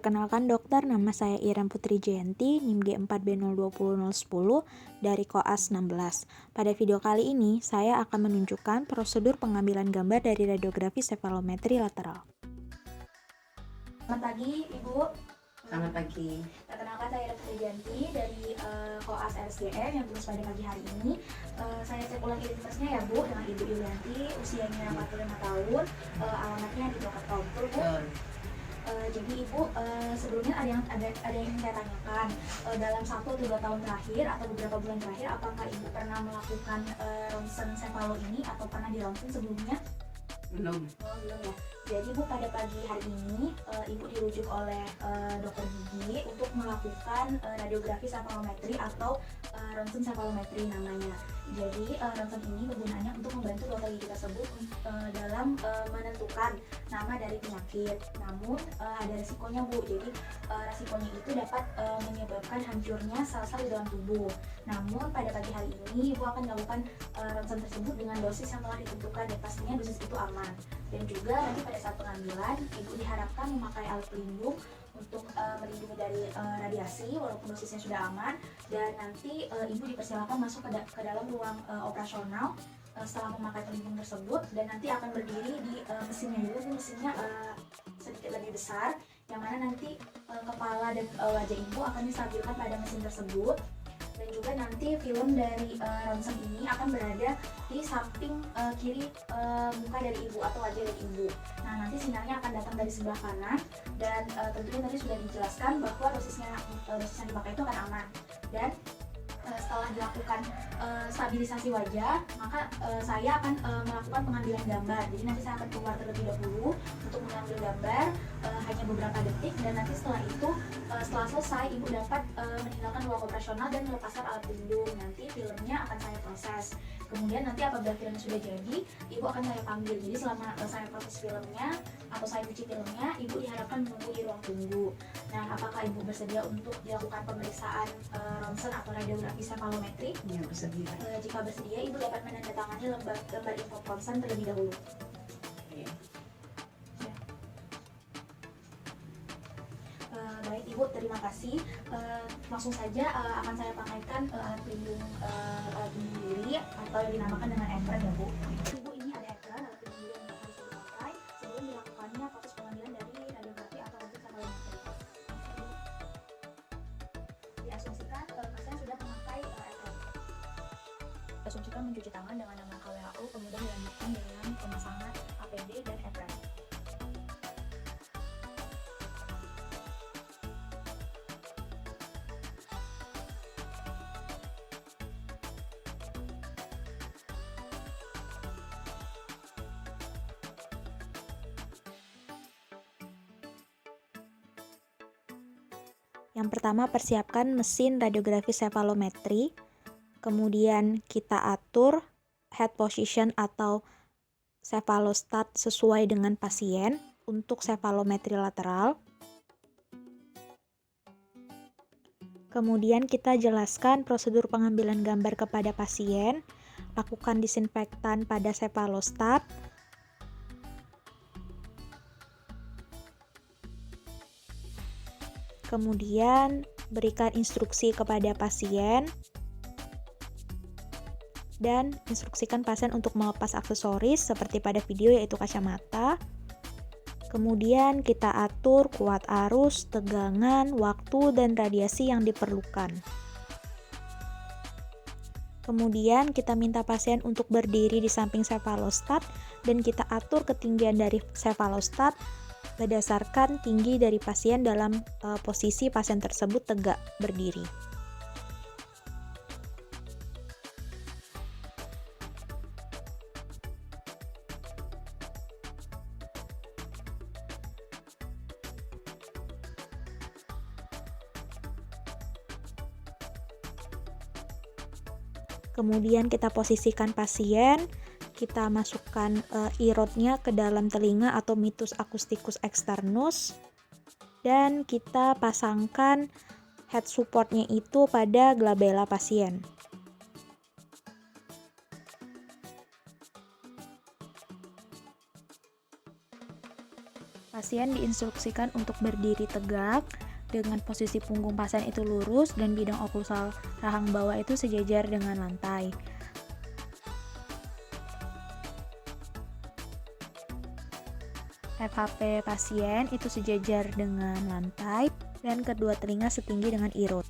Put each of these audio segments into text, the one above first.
Perkenalkan dokter, nama saya Iren Putri Jayanti, NIM D4B020010 dari Koas 16. Pada video kali ini, saya akan menunjukkan prosedur pengambilan gambar dari radiografi sefalometri lateral. Selamat pagi, Ibu. Selamat pagi. Perkenalkan, saya Iren Putri Jayanti dari Koas RSGM yang tulis pada pagi hari ini. Saya cek ulang identitasnya ya, Bu, dengan Ibu Yulianti, usianya 45 tahun, alamatnya di Jakarta, Bu. Jadi Ibu, sebelumnya ada yang ingin saya tanyakan, dalam 1 atau 2 tahun terakhir atau beberapa bulan terakhir, apakah Ibu pernah melakukan ronsen sefalo ini atau pernah di ronsen sebelumnya? Belum. Belum ya. Jadi Bu, pada pagi hari ini Ibu dirujuk oleh dokter gigi untuk melakukan radiografi sefalometri atau ronsen sefalometri namanya. Jadi ronsen ini kegunaannya untuk membantu dokter gigi tersebut dalam menentukan nama dari penyakit. Namun ada resikonya, Bu. Jadi resikonya itu dapat menyebabkan hancurnya sel-sel di dalam tubuh. Namun pada pagi hari ini Ibu akan melakukan ronsen tersebut dengan dosis yang telah ditentukan dan pastinya dosis itu aman. Dan juga nanti pada saat pengambilan Ibu diharapkan memakai alat pelindung untuk melindungi dari radiasi walaupun dosisnya sudah aman. Dan nanti Ibu dipersilakan masuk ke dalam ruang operasional setelah memakai pelindung tersebut, dan nanti akan berdiri di mesinnya dulu. Mesinnya sedikit lebih besar, yang mana nanti kepala dan wajah Ibu akan distabilkan pada mesin tersebut. Dan juga nanti film dari ronsen ini akan berada di samping kiri muka dari Ibu atau wajah dari Ibu. Nah, nanti sinyalnya akan datang dari sebelah kanan, dan tentunya tadi sudah dijelaskan bahwa dosis yang dipakai itu akan aman. Dan setelah dilakukan stabilisasi wajah, maka saya akan melakukan pengambilan gambar. Jadi nanti saya akan keluar terlebih dahulu untuk mengambil gambar hanya beberapa detik, dan nanti setelah itu setelah selesai Ibu dapat meninggalkan ruang operasional dan melepaskan alat pelindung. Nanti filmnya akan saya proses. Kemudian nanti apabila filmnya sudah jadi, Ibu akan saya panggil. Jadi selama saya proses filmnya atau saya cuci filmnya, Ibu diharapkan menunggu di ruang tunggu. Nah, apakah Ibu bersedia untuk dilakukan pemeriksaan ronsen atau radiografi sefalometri? Ya, bersedia. Jika bersedia, Ibu dapat menandatangani lembar info ronsen terlebih dahulu. Ya. Baik Ibu, terima kasih. Langsung saja akan saya pakaikan alat pelindung diri atau yang dinamakan dengan apron ya, Bu. Ibu, ini ada apron, alat pelindung diri yang harus dipakai sebelum dilakukannya proses pengambilan dari radiografi atau ronsen sefalometri. Diasumsikan pasien sudah memakai apron. Asumsikan mencuci tangan dengan angka WHO, kemudian dilanjutkan dengan pemasangan APD dan apron. Yang pertama, persiapkan mesin radiografi sefalometri. Kemudian kita atur head position atau cephalostat sesuai dengan pasien untuk sefalometri lateral. Kemudian kita jelaskan prosedur pengambilan gambar kepada pasien. Lakukan disinfektan pada cephalostat. Kemudian berikan instruksi kepada pasien dan instruksikan pasien untuk melepas aksesoris seperti pada video, yaitu kacamata. Kemudian kita atur kuat arus, tegangan, waktu, dan radiasi yang diperlukan. Kemudian kita minta pasien untuk berdiri di samping cephalostat dan kita atur ketinggian dari cephalostat berdasarkan tinggi dari pasien dalam posisi pasien tersebut tegak berdiri. Kemudian kita posisikan pasien, kita masukkan earrod-nya ke dalam telinga atau mitus acousticus externus, dan kita pasangkan head support-nya itu pada glabella pasien. Pasien diinstruksikan untuk berdiri tegak dengan posisi punggung pasien itu lurus dan bidang oklusal rahang bawah itu sejajar dengan lantai. FHP pasien itu sejajar dengan lantai dan kedua telinga setinggi dengan irut.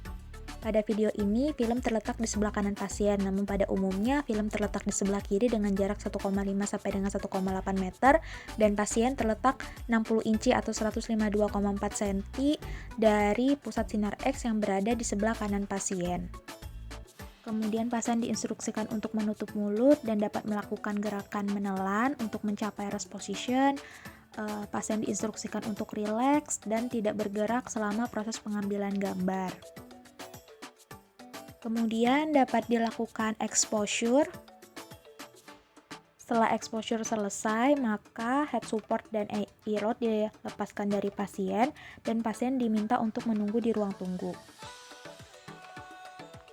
Pada video ini, film terletak di sebelah kanan pasien, namun pada umumnya film terletak di sebelah kiri dengan jarak 1,5 sampai dengan 1,8 meter dan pasien terletak 60 inci atau 152,4 cm dari pusat sinar X yang berada di sebelah kanan pasien. Kemudian pasien diinstruksikan untuk menutup mulut dan dapat melakukan gerakan menelan untuk mencapai rest position. Pasien diinstruksikan untuk rileks dan tidak bergerak selama proses pengambilan gambar. Kemudian dapat dilakukan exposure. Setelah exposure selesai, maka head support dan ear rod dilepaskan dari pasien dan pasien diminta untuk menunggu di ruang tunggu.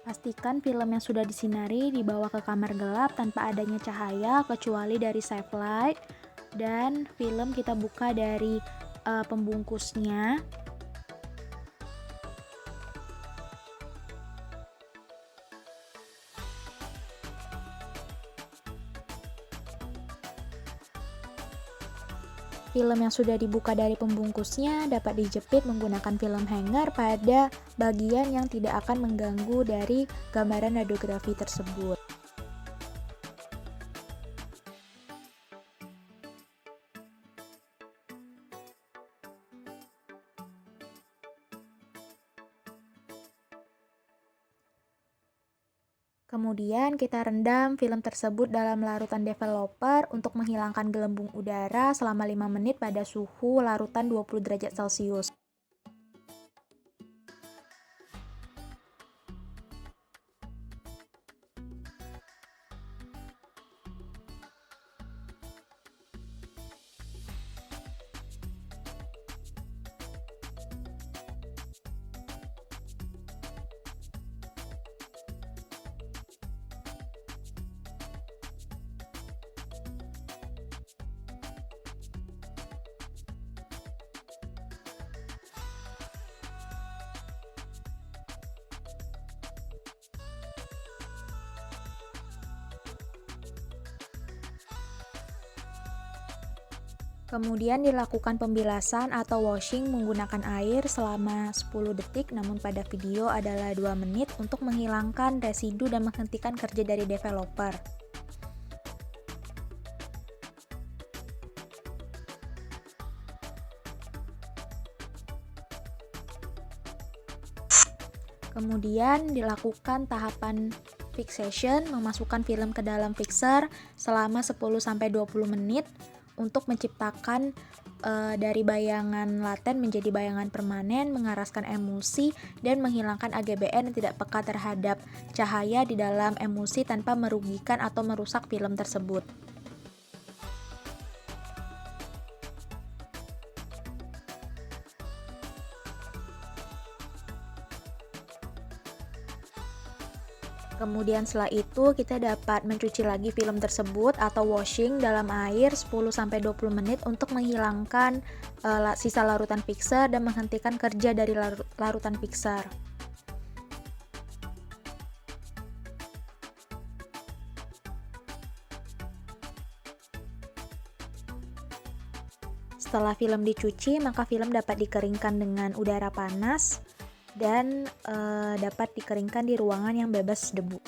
Pastikan film yang sudah disinari dibawa ke kamar gelap tanpa adanya cahaya kecuali dari safe light, dan film kita buka dari pembungkusnya. Film yang sudah dibuka dari pembungkusnya dapat dijepit menggunakan film hanger pada bagian yang tidak akan mengganggu dari gambaran radiografi tersebut. Kemudian kita rendam film tersebut dalam larutan developer untuk menghilangkan gelembung udara selama 5 menit pada suhu larutan 20 derajat Celcius. Kemudian dilakukan pembilasan atau washing menggunakan air selama 10 detik, namun pada video adalah 2 menit untuk menghilangkan residu dan menghentikan kerja dari developer. Kemudian dilakukan tahapan fixation, memasukkan film ke dalam fixer selama 10-20 menit untuk menciptakan dari bayangan laten menjadi bayangan permanen, mengeraskan emulsi, dan menghilangkan AGBN yang tidak peka terhadap cahaya di dalam emulsi tanpa merugikan atau merusak film tersebut. Kemudian setelah itu kita dapat mencuci lagi film tersebut atau washing dalam air 10-20 menit untuk menghilangkan sisa larutan fixer dan menghentikan kerja dari larutan fixer. Setelah film dicuci, maka film dapat dikeringkan dengan udara panas dan dapat dikeringkan di ruangan yang bebas debu.